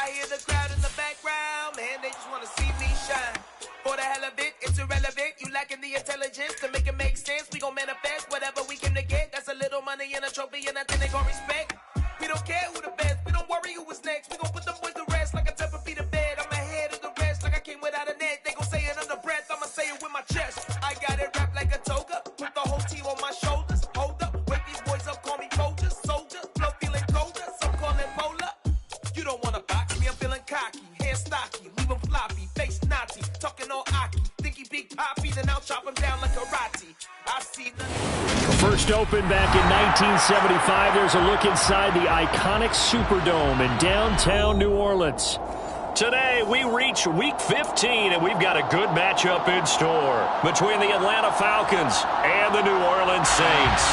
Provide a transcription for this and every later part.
I hear the crowd in the background, man, they just want to see me shine. For the hell of it, it's irrelevant. You lacking the intelligence to make it make sense. We gon' manifest whatever we came to get. That's a little money and a trophy and nothing they gon' respect. We don't care who the best, we don't worry who was next. We gon' put them boys to rest like a temper feet of bed. I'm ahead of the rest like I came without a net. They gon' say it under breath, I'ma say it with my chest. I got it wrapped like a toga, put the whole team on my shoulders. Hold up, wake these boys up, call me Folger, soldier. Flow feeling colder, some call it polar. You don't wanna box me, I'm feeling cocky. Hair stocky, leave him floppy, face naughty. Talking all aki, think he big poppy, then I'll chop him down like karate. I see the first opened back in 1975. There's a look inside the iconic Superdome in downtown New Orleans. Today, we reach Week 15, and we've got a good matchup in store between the Atlanta Falcons and the New Orleans Saints.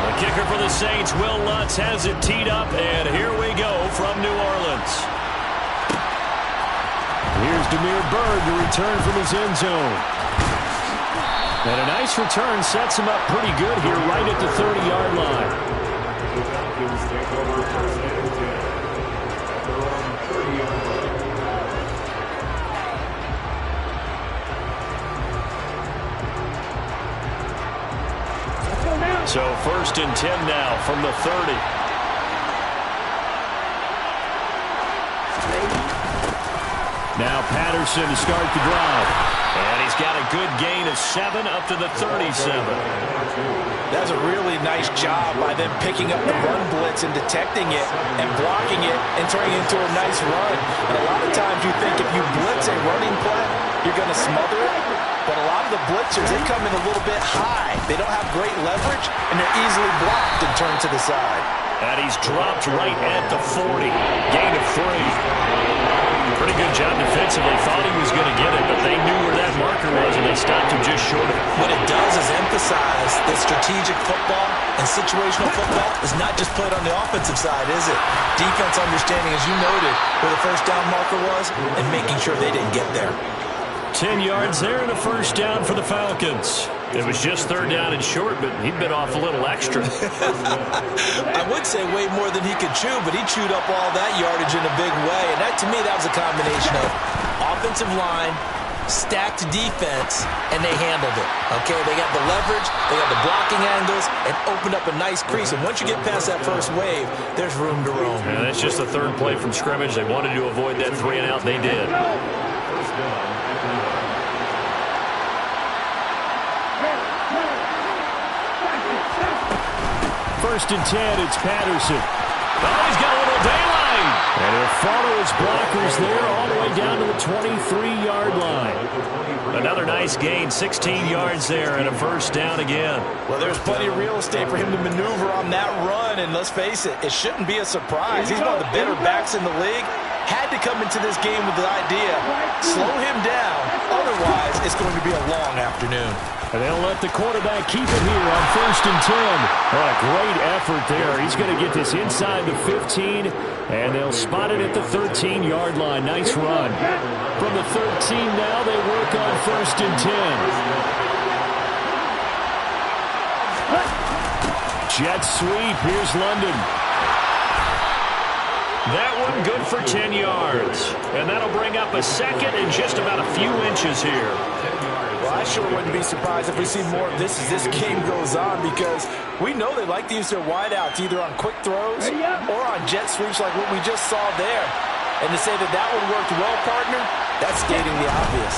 The kicker for the Saints, Will Lutz, has it teed up, and here we go from New Orleans. Here's Demir Bird to return from his end zone. And a nice return sets him up pretty good here right at the 30-yard line. So 1st and 10 now from the 30. Now Patterson to start the drive. And he's got a good gain of 7 up to the 37. That's a really nice job by them picking up the run blitz and detecting it and blocking it and turning it into a nice run. And a lot of times you think if you blitz a running play, you're going to smother it. But a lot of the blitzers, they come in a little bit high. They don't have great leverage, and they're easily blocked and turned to the side. And he's dropped right at the 40. Gain of 3. Pretty good job defensively. Thought he was going to get it, but they knew where that marker was, and they stopped him just short of it. What it does is emphasize that strategic football and situational football is not just played on the offensive side, is it? Defense understanding, as you noted, where the first down marker was and making sure they didn't get there. 10 yards there and a first down for the Falcons. It was just 3rd down and short, but he'd been off a little extra. I would say way more than he could chew, but he chewed up all that yardage in a big way. And that, to me, that was a combination of offensive line, stacked defense, and they handled it. Okay, they got the leverage, they got the blocking angles, and opened up a nice crease. And once you get past that first wave, there's room to roam. And that's just the 3rd play from scrimmage. They wanted to avoid that 3 and out. They did. First and 10, it's Patterson. Oh, he's got a little daylight. And he'll follow his blockers there all the way down to the 23-yard line. Another nice gain, 16 yards there, and a first down again. Well, there's plenty of real estate for him to maneuver on that run, and let's face it, it shouldn't be a surprise. He's one of the better backs in the league. Had to come into this game with the idea, slow him down, otherwise it's going to be a long afternoon. And they'll let the quarterback keep it here on 1st and 10. What a great effort there. He's going to get this inside the 15, and they'll spot it at the 13-yard line. Nice run. From the 13 now, they work on 1st and 10. Jet sweep. Here's London. That one good for 10 yards. And that'll bring up a 2nd and just about a few inches here. Well, I sure wouldn't be surprised if we see more of this as this game goes on, because we know they like to use their wideouts either on quick throws or on jet sweeps like what we just saw there. And to say that that one worked well, partner, that's stating the obvious.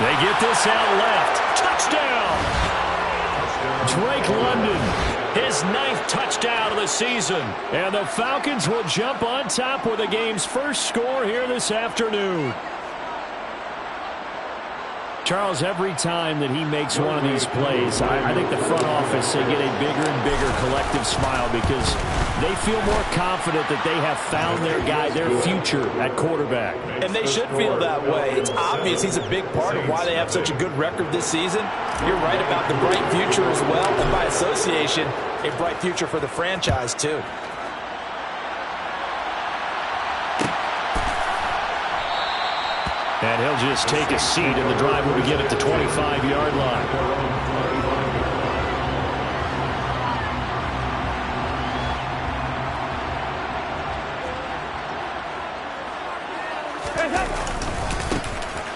They get this out left. Touchdown! Drake London, his 9th touchdown of the season. And the Falcons will jump on top with the game's first score here this afternoon. Charles, every time that he makes one of these plays, I think the front office, they get a bigger and bigger collective smile because they feel more confident that they have found their guy, their future at quarterback. And they should feel that way. It's obvious he's a big part of why they have such a good record this season. You're right about the bright future as well, and by association, a bright future for the franchise too. And he'll just take a seat, and the drive will begin at the 25-yard line.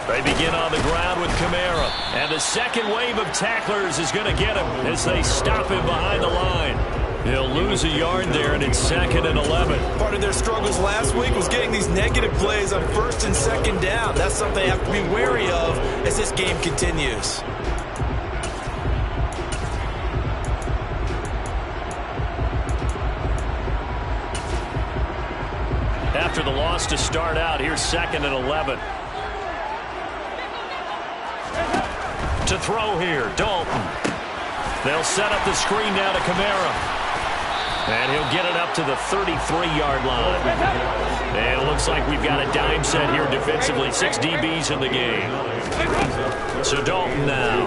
They begin on the ground with Kamara. And the second wave of tacklers is going to get him as they stop him behind the line. He'll lose a yard there, and it's 2nd and 11. Part of their struggles last week was getting these negative plays on 1st and 2nd down. That's something they have to be wary of as this game continues. After the loss to start out, here's 2nd and 11. To throw here, Dalton. They'll set up the screen now to Kamara. And he'll get it up to the 33-yard line. And it looks like we've got a dime set here defensively. 6 DBs in the game. So Dalton now.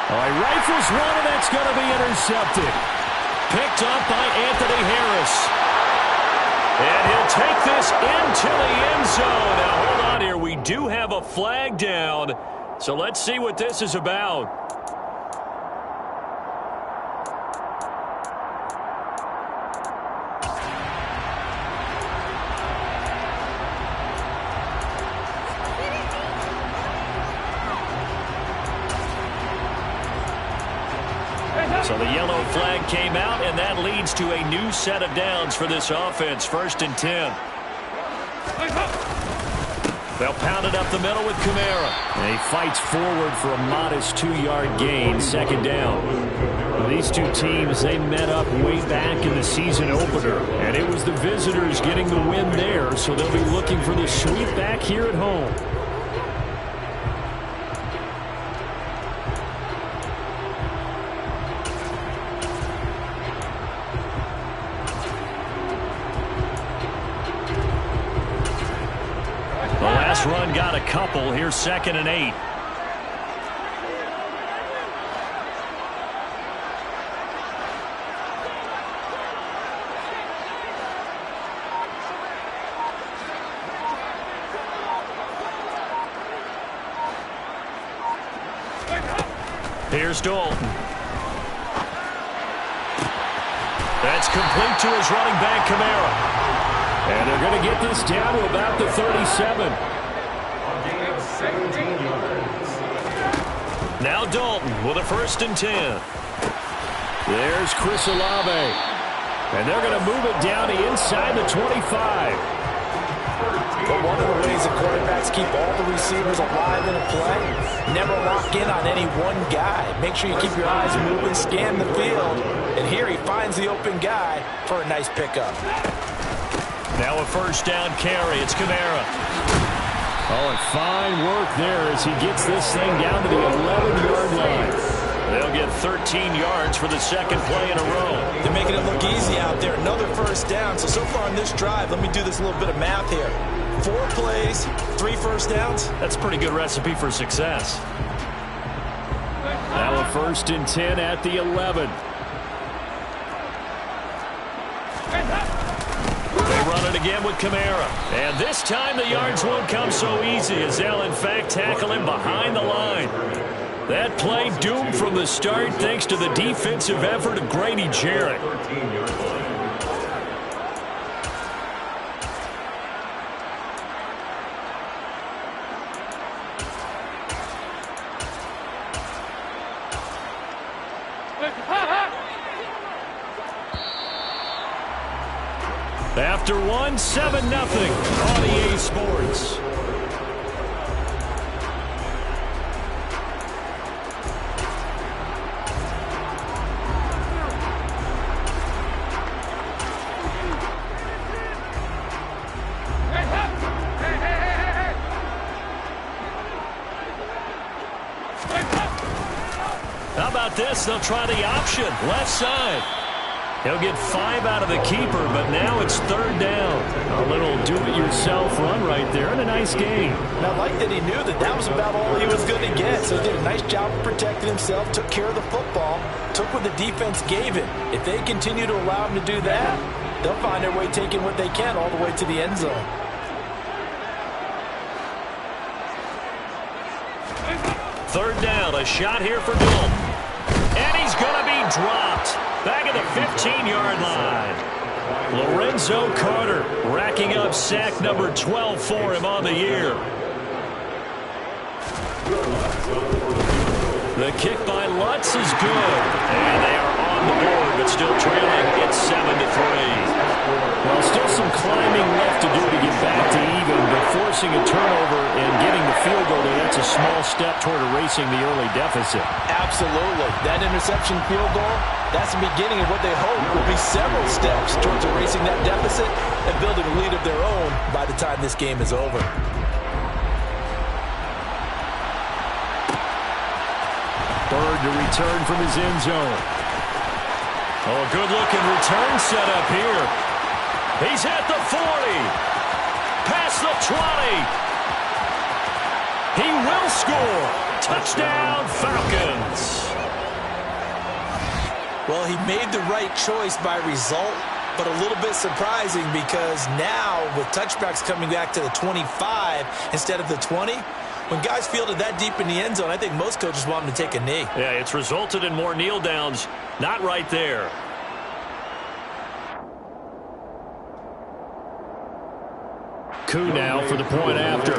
All right, rifles one, and that's going to be intercepted. Picked up by Anthony Harris. And he'll take this into the end zone. Now, hold on here. We do have a flag down. So let's see what this is about. So the yellow flag came out, and that leads to a new set of downs for this offense. 1st and 10. They'll pound it up the middle with Kamara. And he fights forward for a modest 2-yard gain. 2nd down. Well, these two teams, they met up way back in the season opener. And it was the visitors getting the win there, so they'll be looking for the sweep back here at home. Run got a couple. Here's 2nd and 8. Here's Dalton. That's complete to his running back, Kamara. And they're going to get this down to about the 37. Now Dalton with a 1st and 10. There's Chris Olave. And they're going to move it down to inside the 25. But one of the ways that quarterbacks keep all the receivers alive in a play, never lock in on any one guy. Make sure you keep your eyes moving, scan the field. And here he finds the open guy for a nice pickup. Now a 1st down carry. It's Kamara. Oh, and fine work there as he gets this thing down to the 11-yard line. They'll get 13 yards for the 2nd play in a row. They're making it look easy out there. Another 1st down. So far on this drive, let me do this little bit of math here. 4 plays, 3 1st downs. That's a pretty good recipe for success. Now a 1st and 10 at the 11. They run it again with Kamara. And this time the yards won't come so easy as they'll, in fact, tackle him behind the line. That play doomed from the start thanks to the defensive effort of Grady Jarrett. After one, 7-0 on EA Sports. How about this? They'll try the option, left side. He'll get 5 out of the keeper, but now it's 3rd down. A little do-it-yourself run right there, and a nice gain. And I like that he knew that that was about all he was going to get, so he did a nice job of protecting himself, took care of the football, took what the defense gave him. If they continue to allow him to do that, they'll find their way taking what they can all the way to the end zone. Third down, a shot here for Dalton. And he's going to be dropped. Back at the 15-yard line. Lorenzo Carter racking up sack number 12 for him on the year. The kick by Lutz is good. And they are on the board, but still trailing. It's 7-3. Well, still some climbing left to do to get back to even, but forcing a turnover and getting the field goal there, that's a small step toward erasing the early deficit. Absolutely. That interception field goal, that's the beginning of what they hope will be several steps towards erasing that deficit and building a lead of their own by the time this game is over. Bird to return from his end zone. Oh, good-looking return set up here. He's at the 40. Past the 20. He will score. Touchdown, Falcons. Well, he made the right choice by result, but a little bit surprising because now with touchbacks coming back to the 25 instead of the 20, when guys fielded that deep in the end zone, I think most coaches want them to take a knee. Yeah, it's resulted in more kneel downs. Not right there. Coup now for the point after.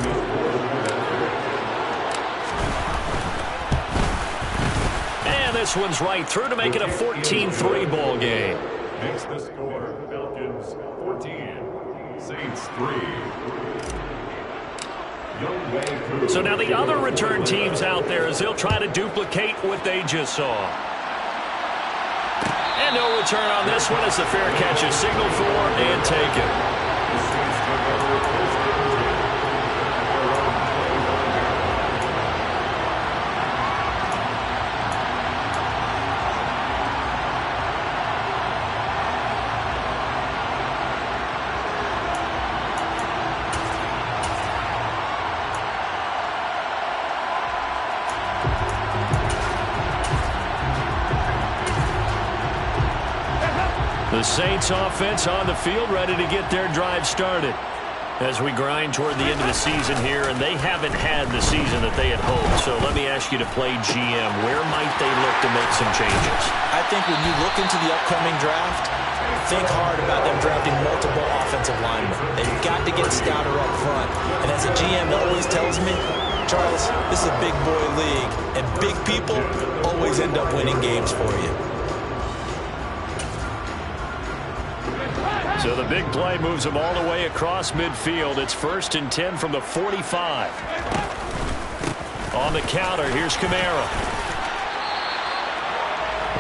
And this one's right through to make it a 14-3 ball game. Makes the score Falcons 14, Saints 3. So now the other return teams out there as they'll try to duplicate what they just saw. And no return on this one as the fair catch is signaled for and taken. The Saints offense on the field, ready to get their drive started. As we grind toward the end of the season here, and they haven't had the season that they had hoped. So let me ask you to play GM. Where might they look to make some changes? I think when you look into the upcoming draft, think hard about them drafting multiple offensive linemen. They've got to get stouter up front. And as a GM always tells me, Charles, this is a big boy league, and big people always end up winning games for you. So the big play moves them all the way across midfield. It's 1st and 10 from the 45. On the counter, here's Kamara.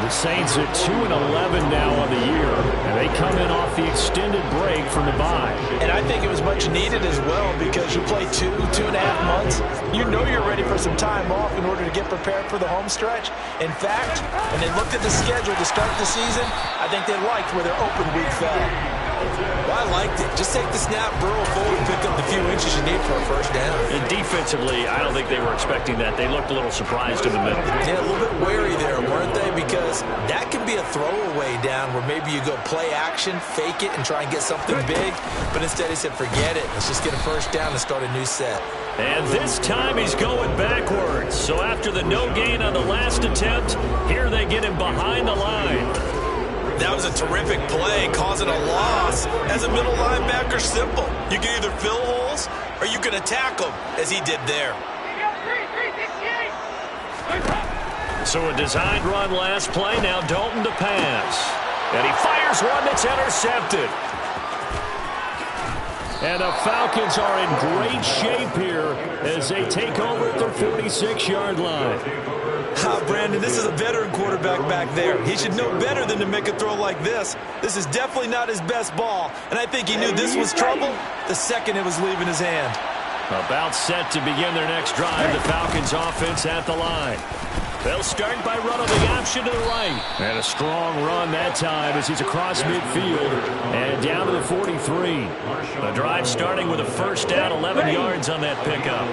The Saints at 2-11 now on the year, and they come in off the extended break from the bye. And I think it was much needed as well because you play 2.5 months. You know you're ready for some time off in order to get prepared for the home stretch. In fact, when they looked at the schedule to start the season, I think they liked where their open week fell. Well, I liked it. Just take the snap, burrow forward, and pick up the few inches you need for a first down. And defensively, I don't think they were expecting that. They looked a little surprised in the middle. Yeah, a little bit wary there, weren't they? Because that can be a throwaway down where maybe you go play action, fake it, and try and get something big. But instead he said, forget it. Let's just get a first down and start a new set. And this time he's going backwards. So after the no gain on the last attempt, here they get him behind the line. That was a terrific play, causing a loss. As a middle linebacker, simple. You can either fill holes or you can attack them, as he did there. So a designed run last play, now Dalton to pass. And he fires one that's intercepted. And the Falcons are in great shape here as they take over at their 46-yard line. Brandon, this is a veteran quarterback back there. He should know better than to make a throw like this. This is definitely not his best ball, and I think he knew this was trouble the second it was leaving his hand. About set to begin their next drive, the Falcons offense at the line. They'll start by running the option to the right. And a strong run that time as he's across midfield and down to the 43. The drive starting with a first down, 11 yards on that pickup.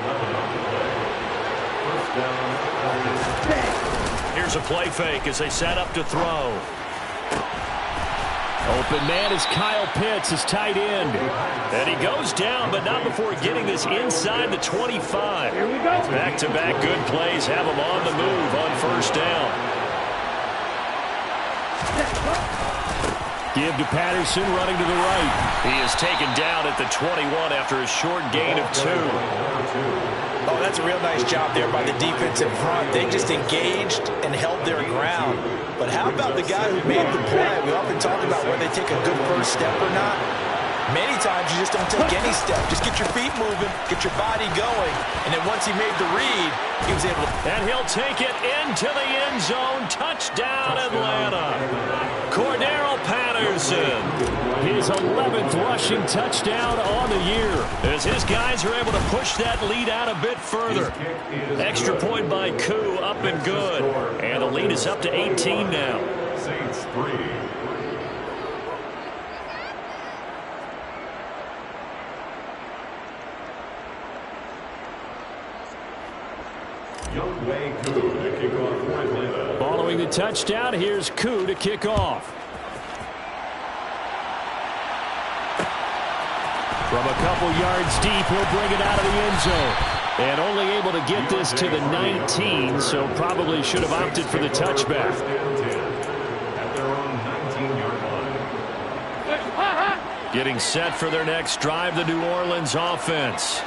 Here's a play fake as they set up to throw. Open man is Kyle Pitts, his tight end. And he goes down, but not before getting this inside the 25. Back-to-back good plays have him on the move on first down. Give to Patterson running to the right. He is taken down at the 21 after a short gain of 2. Oh, that's a real nice job there by the defense in front. They just engaged and held their ground. But how about the guy who made the play? We often talk about whether they take a good first step or not. Many times you just don't take any step. Just get your feet moving, get your body going, and then once he made the read, he was able to... And he'll take it into the end zone. Touchdown, Atlanta. Cordero Patterson. His 11th rushing touchdown on the year as his guys are able to push that lead out a bit further. Extra point by Koo, up and good. And the lead is up to 18 now. Saints 3. To kick off for Atlanta. Following the touchdown, here's Koo to kick off. From a couple yards deep, he'll bring it out of the end zone. And only able to get this to the 19, so probably should have opted for the touchback. At their own 19-yard line. Getting set for their next drive, the New Orleans offense.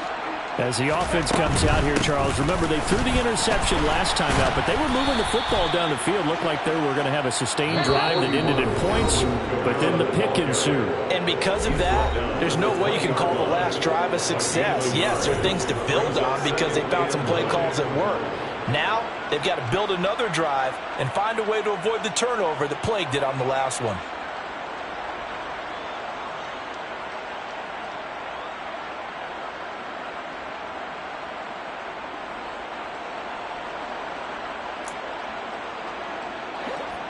As the offense comes out here, Charles, remember they threw the interception last time out, but they were moving the football down the field. Looked like they were going to have a sustained drive that ended in points, but then the pick ensued. And because of that, there's no way you can call the last drive a success. Yes, there are things to build on because they found some play calls that work. Now, they've got to build another drive and find a way to avoid the turnover that plagued it on the last one.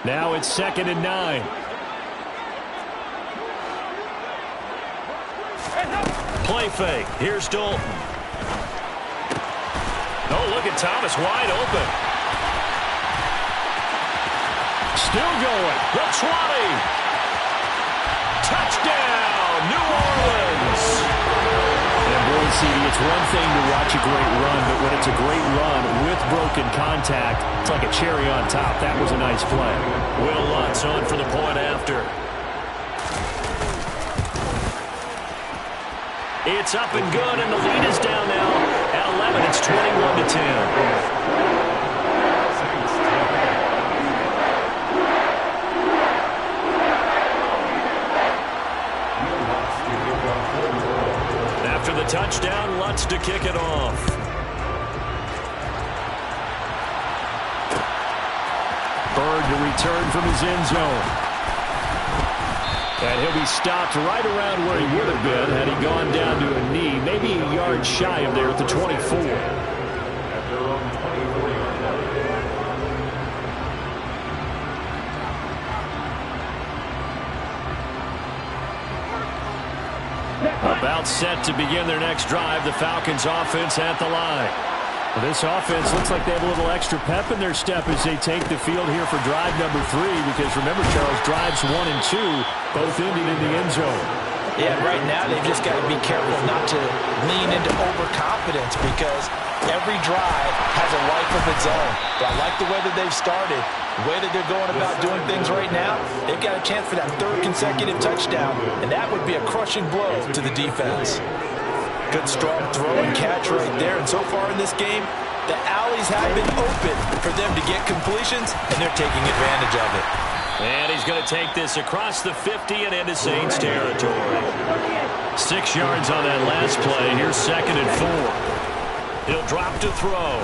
Now it's 2nd and 9. Play fake. Here's Dalton. Oh, look at Thomas wide open. Still going. The 20. Touchdown, New Orleans. And boy, CD, it's one thing to watch a great run, but when it's a great run with broken contact, it's like a cherry on top. That was a nice play. Will Lutz on for the point after. It's up and good, and the lead is down now. At 11, it's 21-10. After the touchdown, Lutz to kick it off. Bird to return from his end zone. And he'll be stopped right around where he would have been had he gone down to a knee, maybe a yard shy of there at the 24. About set to begin their next drive, the Falcons offense at the line. Well, this offense looks like they have a little extra pep in their step as they take the field here for drive number 3, because remember, Charles, drives 1 and 2 both ended in the end zone. Yeah, right now they've just got to be careful not to lean into overconfidence because every drive has a life of its own. But I like the way that they've started, the way that they're going about doing things right now. They've got a chance for that 3rd consecutive touchdown, and that would be a crushing blow to the defense. Good strong throw and catch right there. And so far in this game, the alleys have been open for them to get completions, and they're taking advantage of it. And he's going to take this across the 50 and into Saints territory. 6 yards on that last play. Here's 2nd and 4. He'll drop to throw.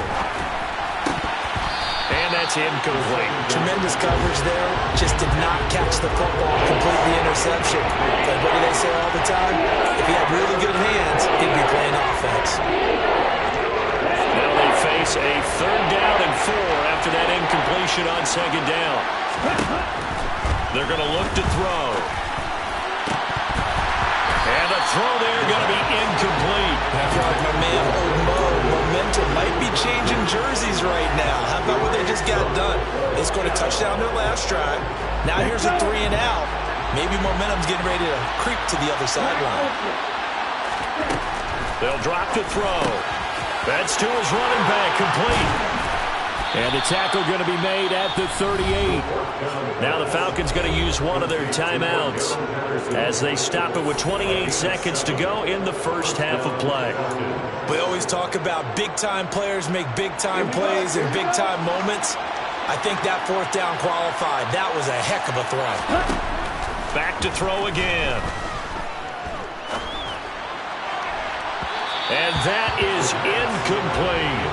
And that's incomplete. Tremendous coverage there. Just did not catch the football. Complete the interception. But what do they say all the time? If he had really good hands, he'd be playing offense. Now they face a 3rd down and 4 after that incompletion on 2nd down. They're going to look to throw. And the throw there going to be incomplete. I feel like my man, momentum might be changing jerseys right now. How about what they just got done? They scored a touchdown their last drive. Now here's a 3 and out. Maybe momentum's getting ready to creep to the other sideline. They'll drop to throw. That's to his running back, complete. And the tackle going to be made at the 38. Now the Falcons going to use one of their timeouts as they stop it with 28 seconds to go in the first half of play. We always talk about big-time players make big-time plays in big-time moments. I think that fourth down qualified. That was a heck of a throw. Back to throw again. And that is incomplete.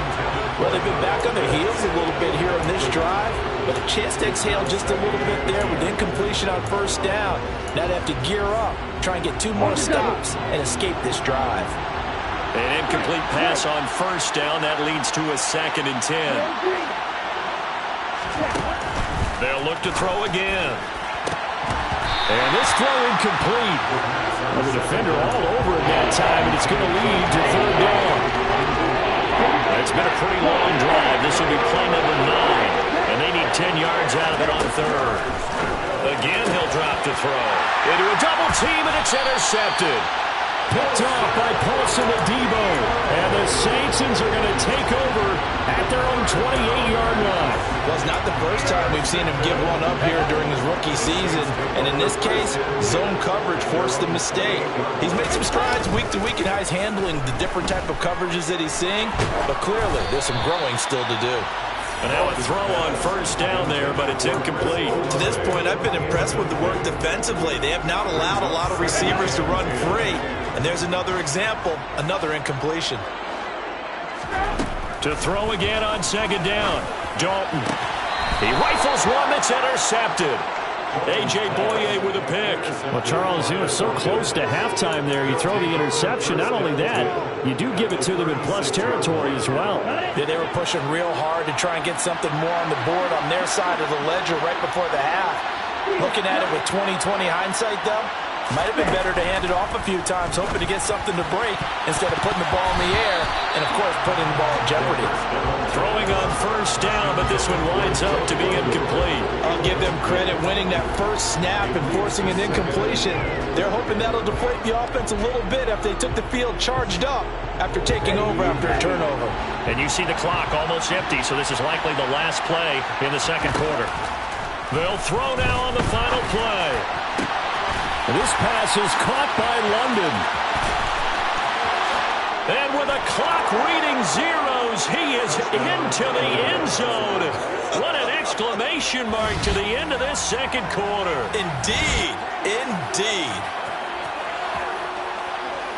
Well, they've been back on their heels a little bit here on this drive, but a chance to exhale just a little bit there with incompletion on first down. Now they have to gear up, try and get 2 more stops, and escape this drive. An incomplete pass on first down. That leads to a 2nd and 10. They'll look to throw again. And this throw incomplete. Well, the defender all over it that time, and it's going to lead to 3rd down. It's been a pretty long drive. This will be play number 9, and they need 10 yards out of it on 3rd. Again, he'll drop to throw. Into a double team, and it's intercepted. Picked off by Paulson Adebo. And the Saints are going to take over at their own 28-yard line. Well, it's not the first time we've seen him give one up here during his rookie season. And in this case, zone coverage forced the mistake. He's made some strides week to week in how he's handling the different type of coverages that he's seeing. But clearly, there's some growing still to do. And now a throw on first down there, but it's incomplete. To this point, I've been impressed with the work defensively. They have not allowed a lot of receivers to run free. And there's another example, another incompletion. To throw again on 2nd down. Dalton. He rifles one that's intercepted. A.J. Boye with a pick. Well, Charles, you were so close to halftime there. You throw the interception. Not only that, you do give it to them in plus territory as well. Yeah, they were pushing real hard to try and get something more on the board on their side of the ledger right before the half. Looking at it with 20/20 hindsight, though, might have been better to hand it off a few times, hoping to get something to break instead of putting the ball in the air and, of course, putting the ball in jeopardy. Throwing on first down, but this one winds up to be incomplete. I'll give them credit winning that first snap and forcing an incompletion. They're hoping that'll deflate the offense a little bit after they took the field charged up after taking over after a turnover. And you see the clock almost empty, so this is likely the last play in the 2nd quarter. They'll throw now on the final play. This pass is caught by London. And with the clock reading zeros, he is into the end zone. What an exclamation mark to the end of this 2nd quarter. Indeed, indeed.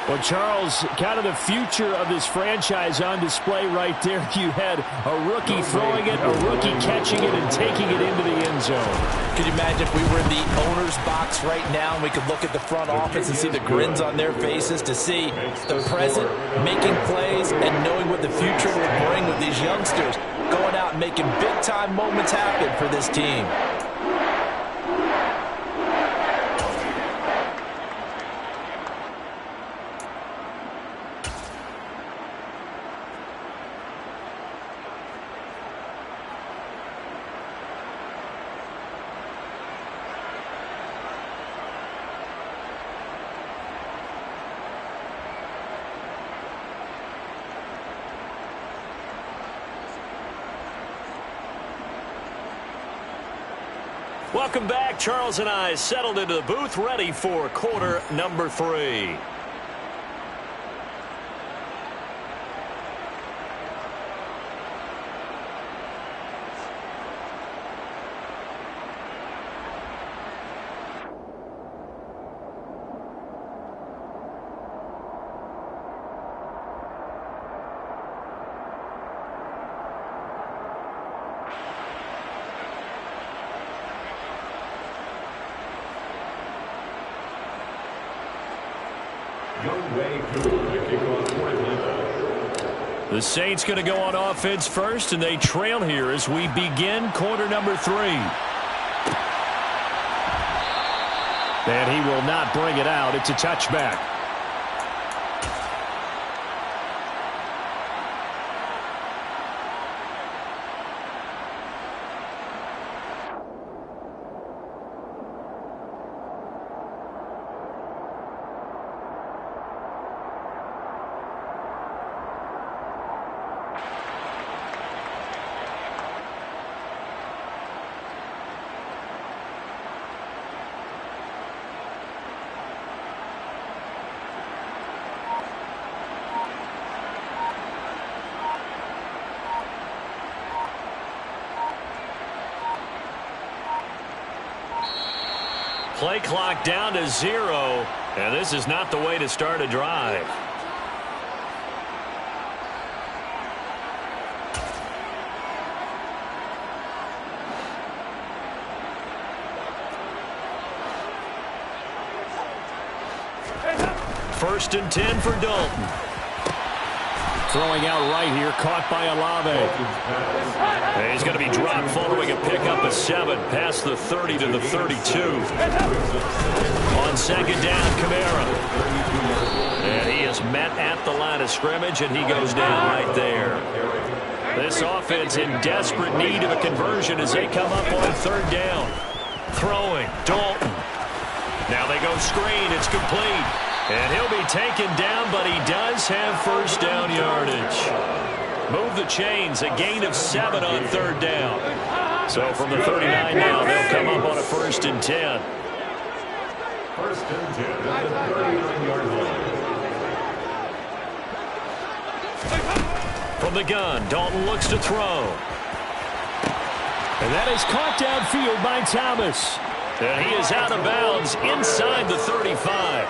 Well, Charles, kind of the future of this franchise on display right there. You had a rookie throwing it, a rookie catching it, and taking it into the end zone. Could you imagine if we were in the owner's box right now and we could look at the front office and see the grins on their faces to see the present, making plays, and knowing what the future will bring with these youngsters going out and making big-time moments happen for this team. Welcome back. Charles and I settled into the booth, ready for quarter number 3. The Saints going to go on offense first, and they trail here as we begin quarter number 3. And he will not bring it out. It's a touchback. play clock down to 0, and this is not the way to start a drive. First and 10 for Dalton. Throwing out right here, caught by Olave. And he's going to be dropped following a pickup of 7 past the 30 to the 32. On second down, Kamara. And he is met at the line of scrimmage, and he goes down right there. This offense in desperate need of a conversion as they come up on third down. Throwing, Dalton. Now they go screen, it's complete. And he'll be taken down, but he does have first down yardage. Move the chains, a gain of 7 on third down. So from the 39 now, they'll come up on a first and 10. First and 10 at the 39-yard line. From the gun, Dalton looks to throw. And that is caught downfield by Thomas. And he is out of bounds inside the 35.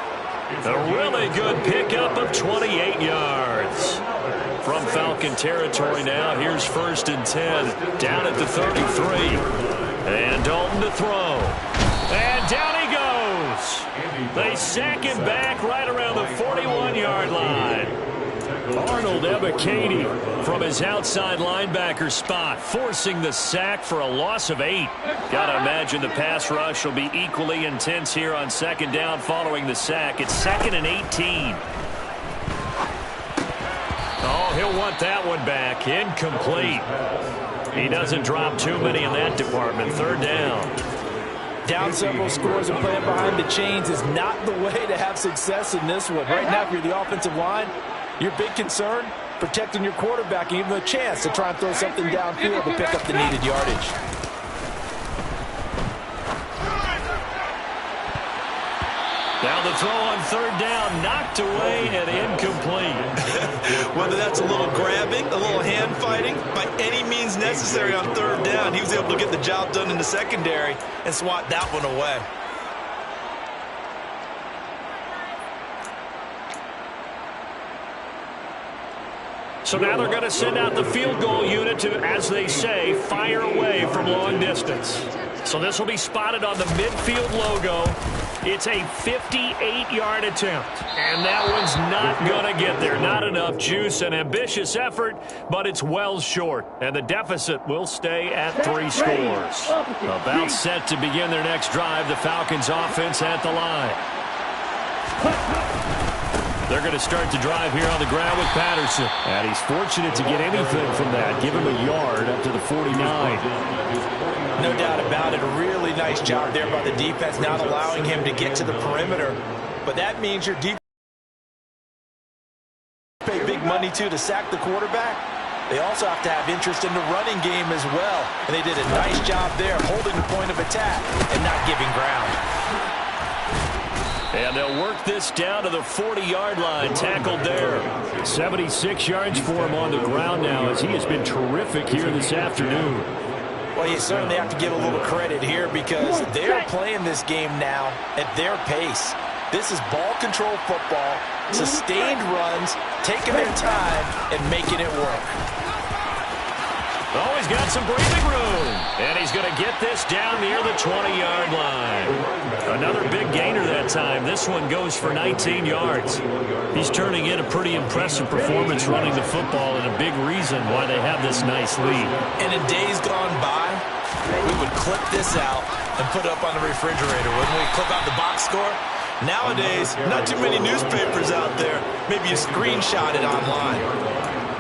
A really good pickup of 28 yards. From Falcon territory now, here's first and 10, down at the 33. And Dalton to throw. And down he goes. They sack him back right around the 41-yard line. Arnold Ebiketie from his outside linebacker spot, forcing the sack for a loss of 8. Gotta imagine the pass rush will be equally intense here on second down following the sack. It's 2nd and 18. Oh, he'll want that one back. Incomplete. He doesn't drop too many in that department. Third down. Down several scores and playing behind the chains is not the way to have success in this one. Right now, if you're the offensive line, your big concern, protecting your quarterback and even a chance to try and throw something downfield to pick up the needed yardage. Now the throw on third down, knocked away and incomplete. Whether that's a little grabbing, a little hand fighting, by any means necessary on third down, he was able to get the job done in the secondary and swat that one away. So now they're going to send out the field goal unit to, as they say, fire away from long distance. So this will be spotted on the midfield logo. It's a 58-yard attempt. And that one's not going to get there. Not enough juice, an ambitious effort, but it's well short. And the deficit will stay at 3 scores. About set to begin their next drive, the Falcons offense at the line. They're going to start the drive here on the ground with Patterson. And he's fortunate to get anything from that. Give him a yard up to the 49. No doubt about it. A really nice job there by the defense, not allowing him to get to the perimeter. But that means your defense pay big money, too, to sack the quarterback. They also have to have interest in the running game as well. And they did a nice job there, holding the point of attack and not giving ground. And they'll work this down to the 40-yard line, tackled there. 76 yards for him on the ground now, as he has been terrific here this afternoon. Well, you certainly have to give a little credit here because they're playing this game now at their pace. This is ball control football, sustained runs, taking their time, and making it work. Oh, he's got some breathing room. And he's going to get this down near the 20-yard line. Another big gainer that time. This one goes for 19 yards. He's turning in a pretty impressive performance running the football, and a big reason why they have this nice lead. And in days gone by, we would clip this out and put it up on the refrigerator, wouldn't we? Clip out the box score. Nowadays, not too many newspapers out there. Maybe you screenshot it online.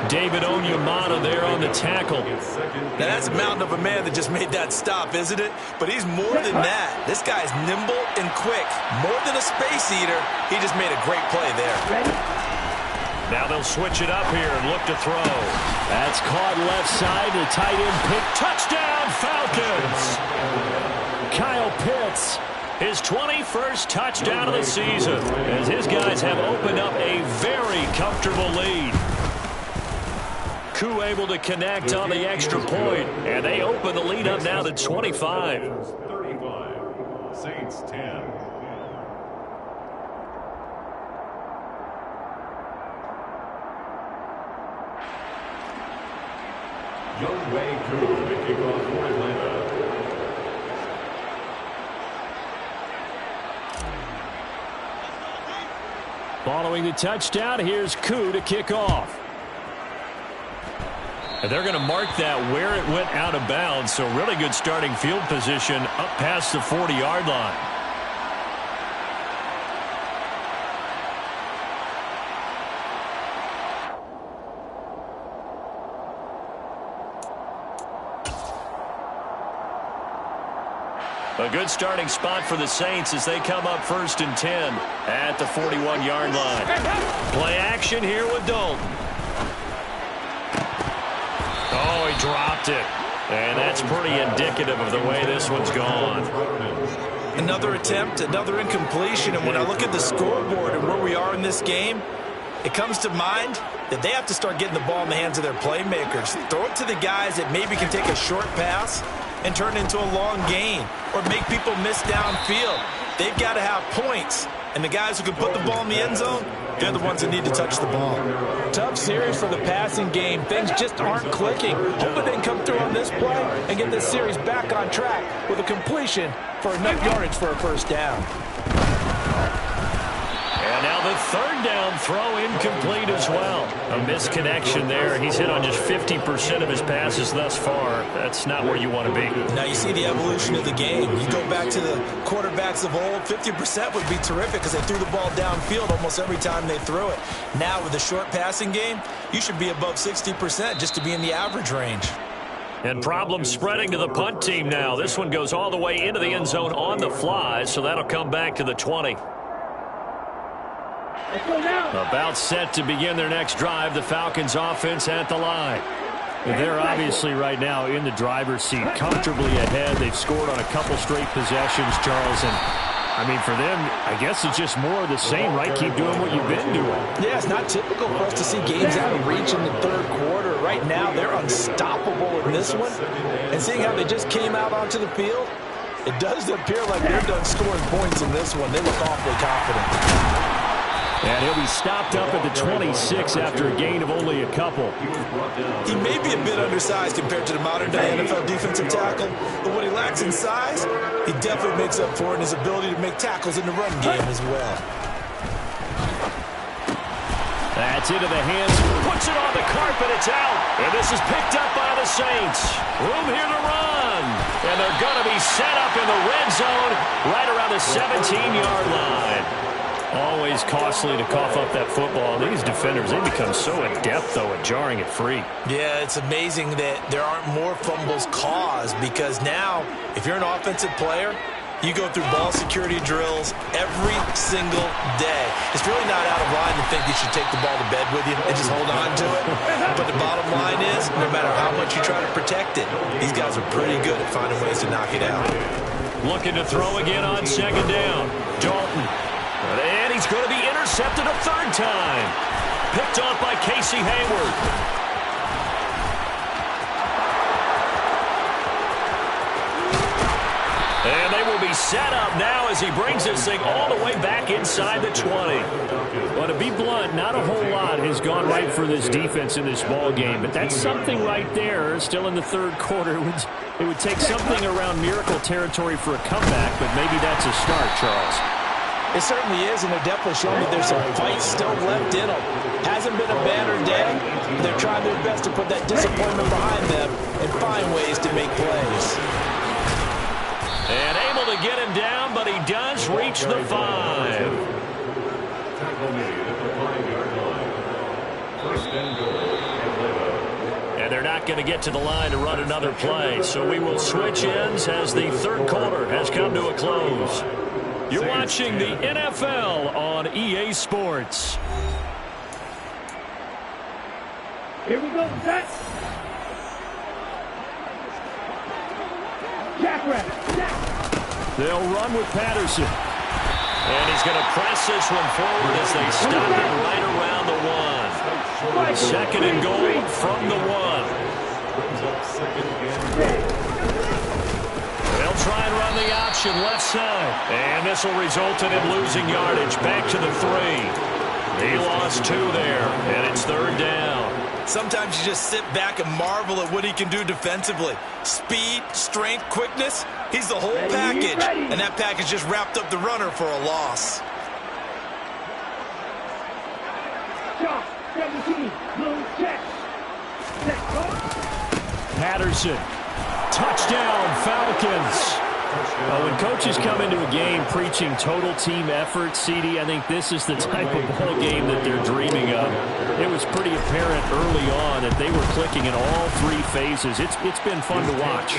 David Onyemata there on the tackle. Now that's a mountain of a man that just made that stop, isn't it? But he's more than that. This guy's nimble and quick. More than a space eater, he just made a great play there. Now they'll switch it up here and look to throw. That's caught left side. The tight end pick. Touchdown, Falcons! Kyle Pitts, his 21st touchdown of the season, as his guys have opened up a very comfortable lead. Koo able to connect on the extra point, and they open the lead up now to 25. Saints 10. Young Wei Koo to kick off for Atlanta. Following the touchdown, here's Koo to kick off. And they're going to mark that where it went out of bounds, so really good starting field position up past the 40-yard line. A good starting spot for the Saints as they come up 1st and 10 at the 41-yard line. Play action here with Dalton. Oh, he dropped it. And that's pretty indicative of the way this one's gone. Another attempt, another incompletion. And when I look at the scoreboard and where we are in this game, it comes to mind that they have to start getting the ball in the hands of their playmakers. Throw it to the guys that maybe can take a short pass and turn it into a long gain or make people miss downfield. They've got to have points. And the guys who can put the ball in the end zone, they're the ones that need to touch the ball. Tough series for the passing game. Things just aren't clicking. Hoping they can come through on this play and get this series back on track with a completion for enough yardage for a first down. And now the 3rd down throw incomplete as well. A misconnection there. He's hit on just 50% of his passes thus far. That's not where you want to be. Now you see the evolution of the game. You go back to the quarterbacks of old, 50% would be terrific because they threw the ball downfield almost every time they threw it. Now with the short passing game, you should be above 60% just to be in the average range. And problems spreading to the punt team now. This one goes all the way into the end zone on the fly, so that'll come back to the 20. About set to begin their next drive, the Falcons offense at the line. They're obviously right now in the driver's seat, comfortably ahead. They've scored on a couple straight possessions, Charles, and I mean, for them, I guess it's just more of the same, right? Keep doing what you've been doing. Yeah, it's not typical for us to see games out of reach in the 3rd quarter. Right now, they're unstoppable in this one. And seeing how they just came out onto the field, it does appear like they're done scoring points in this one. They look awfully confident. And he'll be stopped up at the 26 after a gain of only a couple. He may be a bit undersized compared to the modern-day NFL defensive tackle, but what he lacks in size, he definitely makes up for it in his ability to make tackles in the run game as well. That's into the hands. Puts it on the carpet. It's out. And this is picked up by the Saints. Room here to run. And they're going to be set up in the red zone right around the 17-yard line. Always costly to cough up that football. These defenders, they become so adept, though, at jarring it free. Yeah, it's amazing that there aren't more fumbles caused because now, if you're an offensive player, you go through ball security drills every single day. It's really not out of line to think you should take the ball to bed with you and just hold on to it. But the bottom line is, no matter how much you try to protect it, these guys are pretty good at finding ways to knock it out. Looking to throw again on 2nd down. Dalton. And he's going to be intercepted a 3rd time. Picked off by Casey Hayward. And they will be set up now as he brings this thing all the way back inside the 20. But to be blunt, not a whole lot has gone right for this defense in this ball game. But that's something right there. Still in the 3rd quarter. It would take something around miracle territory for a comeback, but maybe that's a start, Charles. It certainly is, and they're definitely showing that there's some fight still left in them. Hasn't been a banner day. They're trying their best to put that disappointment behind them and find ways to make plays. And able to get him down, but he does reach the 5. And they're not going to get to the line to run another play, so we will switch ends as the 3rd quarter has come to a close. You're watching the NFL on EA Sports. Here we go, Jets. They'll run with Patterson. And he's going to press this one forward as they stop it right around the 1. 2nd and goal from the 1. They'll try and run the option. option left side. And this will result in him losing yardage. Back to the 3. He lost 2 there, and it's 3rd down. Sometimes you just sit back and marvel at what he can do defensively. Speed, strength, quickness. He's the whole package. And that package just wrapped up the runner for a loss. Shot, 17, blue check. Patterson. Touchdown, Falcons. When coaches come into a game preaching total team effort, CD, I think this is the type of ball game that they're dreaming of. It was pretty apparent early on that they were clicking in all 3 phases. It's been fun to watch.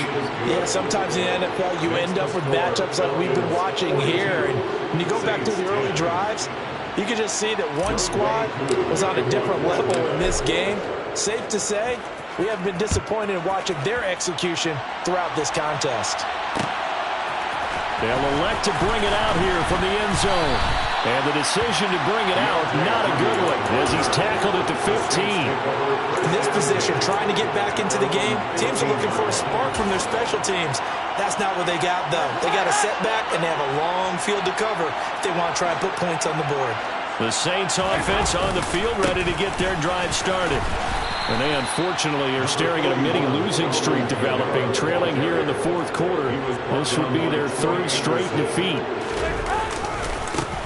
Yeah, sometimes in the NFL you end up with matchups like we've been watching here. And when you go back to the early drives, you can just see that one squad was on a different level in this game. Safe to say, we haven't been disappointed in watching their execution throughout this contest. They'll elect to bring it out here from the end zone. And the decision to bring it out, not a good one, as he's tackled at the 15. In this position, trying to get back into the game, teams are looking for a spark from their special teams. That's not what they got, though. They got a setback, and they have a long field to cover if they want to try and put points on the board. The Saints offense on the field, ready to get their drive started. And they, unfortunately, are staring at a mini-losing streak developing, trailing here in the 4th quarter. This would be their 3rd straight defeat.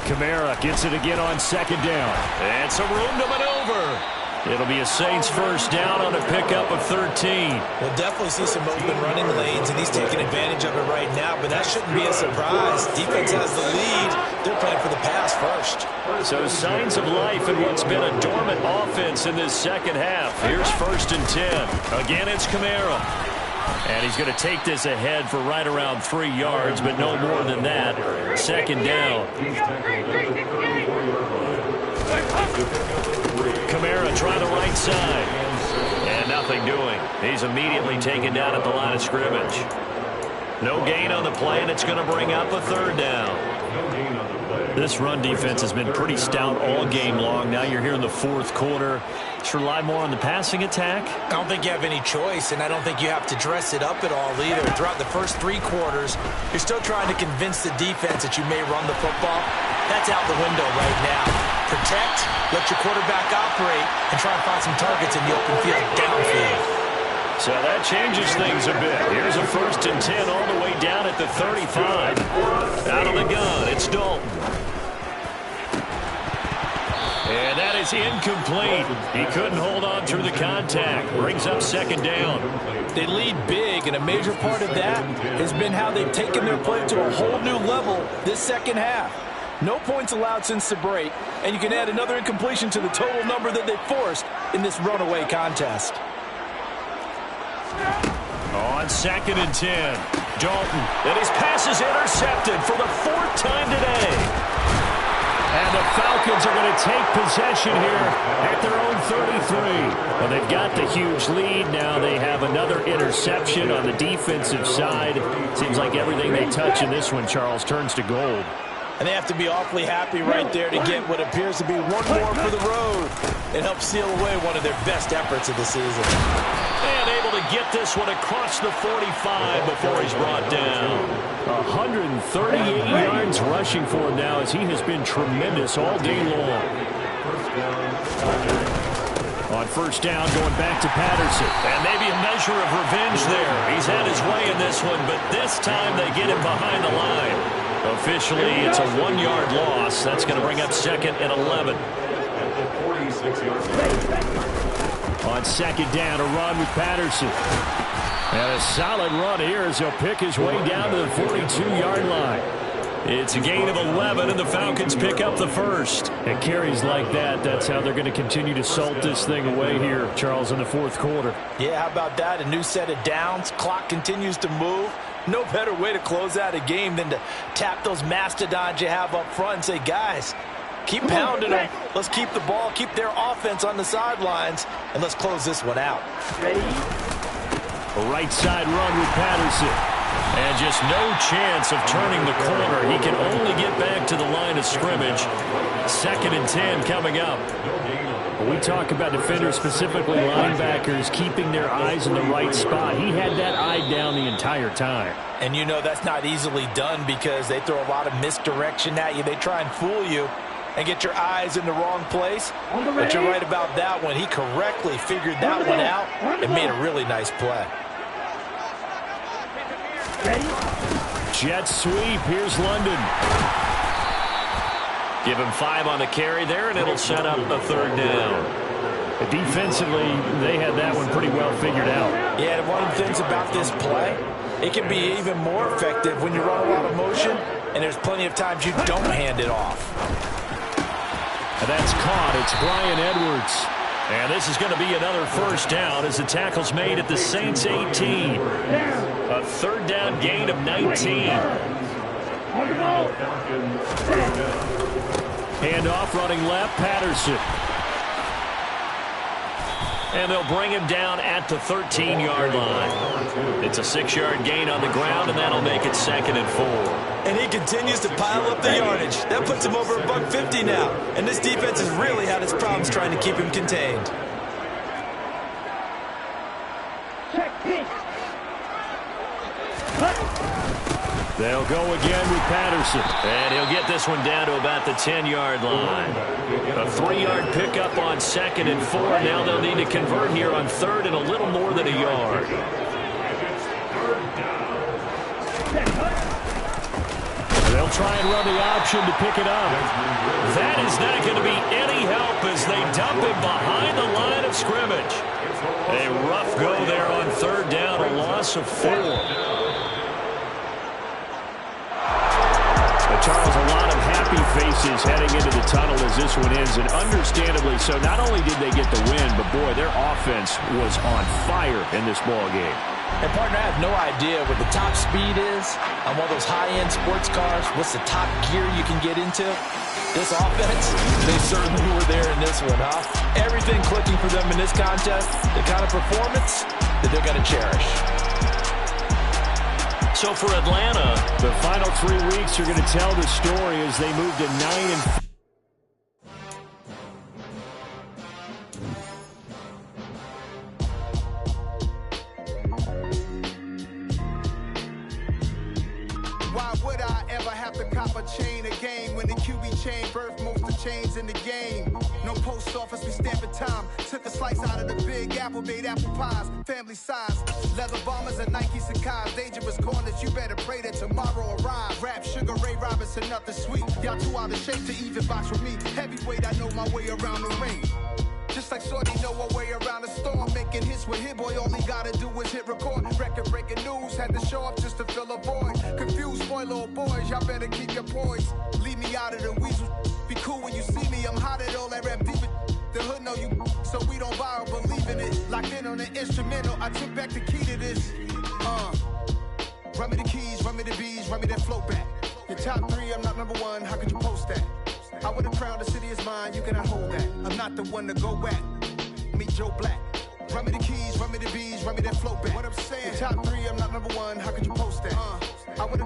Kamara gets it again on 2nd down. And some room to maneuver. It'll be a Saints first down on a pickup of 13. We'll definitely see some open running lanes, and he's taking advantage of it right now, but that shouldn't be a surprise. Defense has the lead. They're playing for the pass first. So signs of life in what's been a dormant offense in this second half. Here's 1st and 10. Again, it's Kamara. And he's going to take this ahead for right around 3 yards, but no more than that. 2nd down. Kamara trying the right side. And nothing doing. He's immediately taken down at the line of scrimmage. No gain on the play, and it's going to bring up a 3rd down. This run defense has been pretty stout all game long. Now you're here in the 4th quarter. Just rely more on the passing attack? I don't think you have any choice, and I don't think you have to dress it up at all either. Throughout the first 3 quarters, you're still trying to convince the defense that you may run the football. That's out the window right now. Protect, let your quarterback operate, and try and find some targets in the open field downfield. So that changes things a bit. Here's a 1st and 10 all the way down at the 35. Out of the gun, it's Dalton. And that is incomplete. He couldn't hold on through the contact. Brings up 2nd down. They lead big, and a major part of that has been how they've taken their play to a whole new level this second half. No points allowed since the break, and you can add another incompletion to the total number that they forced in this runaway contest. On 2nd and 10, Dalton. And his pass is intercepted for the 4th time today. And the Falcons are going to take possession here at their own 33. Well, they've got the huge lead. Now they have another interception on the defensive side. Seems like everything they touch in this one, Charles, turns to gold. And they have to be awfully happy right there to get what appears to be one more for the road and help seal away one of their best efforts of the season. And able to get this one across the 45 before he's brought down. 138 yards rushing for him now as he has been tremendous all day long. On 1st down, going back to Patterson. And maybe a measure of revenge there. He's had his way in this one, but this time they get him behind the line. Officially, it's a 1-yard loss. That's going to bring up 2nd and 11. On 2nd down, a run with Patterson. And a solid run here as he'll pick his way down to the 42-yard line. It's a gain of 11, and the Falcons pick up the 1st. And carries like that, that's how they're going to continue to salt this thing away here, Charles, in the 4th quarter. Yeah, how about that? A new set of downs. Clock continues to move. No better way to close out a game than to tap those mastodons you have up front and say, guys, keep pounding them. Let's keep the ball, keep their offense on the sidelines, and let's close this one out. Ready? A right side run with Patterson. And just no chance of turning the corner. He can only get back to the line of scrimmage. 2nd and 10 coming up. When we talk about defenders, specifically linebackers, keeping their eyes in the right spot, he had that eye down the entire time. And you know that's not easily done because they throw a lot of misdirection at you. They try and fool you and get your eyes in the wrong place. But you're right about that one. He correctly figured that one out and made a really nice play. Jet sweep. Here's London. Give him 5 on the carry there, and it'll set up a 3rd down. Defensively, they had that one pretty well figured out. Yeah, and one of the things about this play, it can be even more effective when you run a lot of motion, and there's plenty of times you don't hand it off. And that's caught. It's Brian Edwards. And this is going to be another 1st down as the tackle's made at the Saints 18. A 3rd down gain of 19. Handoff running left, Patterson. And they'll bring him down at the 13-yard line. It's a 6-yard gain on the ground, and that'll make it 2nd and 4. And he continues to pile up the yardage. That puts him over $150 now. And this defense has really had its problems trying to keep him contained. They'll go again with Patterson. And he'll get this one down to about the 10-yard line. A 3-yard pickup on 2nd and 4. Now they'll need to convert here on 3rd and a little more than a yard. They'll try and run the option to pick it up. That is not going to be any help as they dump him behind the line of scrimmage. A rough go there on 3rd down, a loss of 4. Charles, a lot of happy faces heading into the tunnel as this one ends, and understandably so. Not only did they get the win, but boy, their offense was on fire in this ball game. And partner, I have no idea what the top speed is on one of those high-end sports cars. What's the top gear you can get into? This offense, they certainly were there in this one, huh? Everything clicking for them in this contest, the kind of performance that they're going to cherish. So for Atlanta, the final 3 weeks are going to tell the story as they move to 9-4. Why would I ever have to cop a chain again when the QB chain birthed most of the chains in the game? No post office, we stamping time. Took a slice out of the big apple, made apple pies, family size. Leather bombers and Nike Sacai's, dangerous corners, you better pray that tomorrow arrives. Rap, Sugar Ray Robinson, nothing sweet. Y'all too out of shape to even box with me. Heavyweight, I know my way around the ring. Just like Shorty know her way around the storm, making hits with Hit Boy, all he gotta do is hit record. Record-breaking news, had to show up just to fill a void. Confused, spoiled little boys, y'all better keep your poise. Leave me out of the weasel, be cool when you see me, I'm hot at all that rap deep. The hood know you, so we don't borrow, believe in it. Locked in on the instrumental, I took back the key to this. Run me the keys, run me the bees, run me that flow back. Your top 3, I'm not number 1, how could you post that? I would have crowned the city is mine, you cannot hold that. I'm not the one to go at. Meet Joe Black. Run me the keys, run me the bees, run me that flow back. What I'm saying, your top 3, I'm not number 1, how could you post that? I would have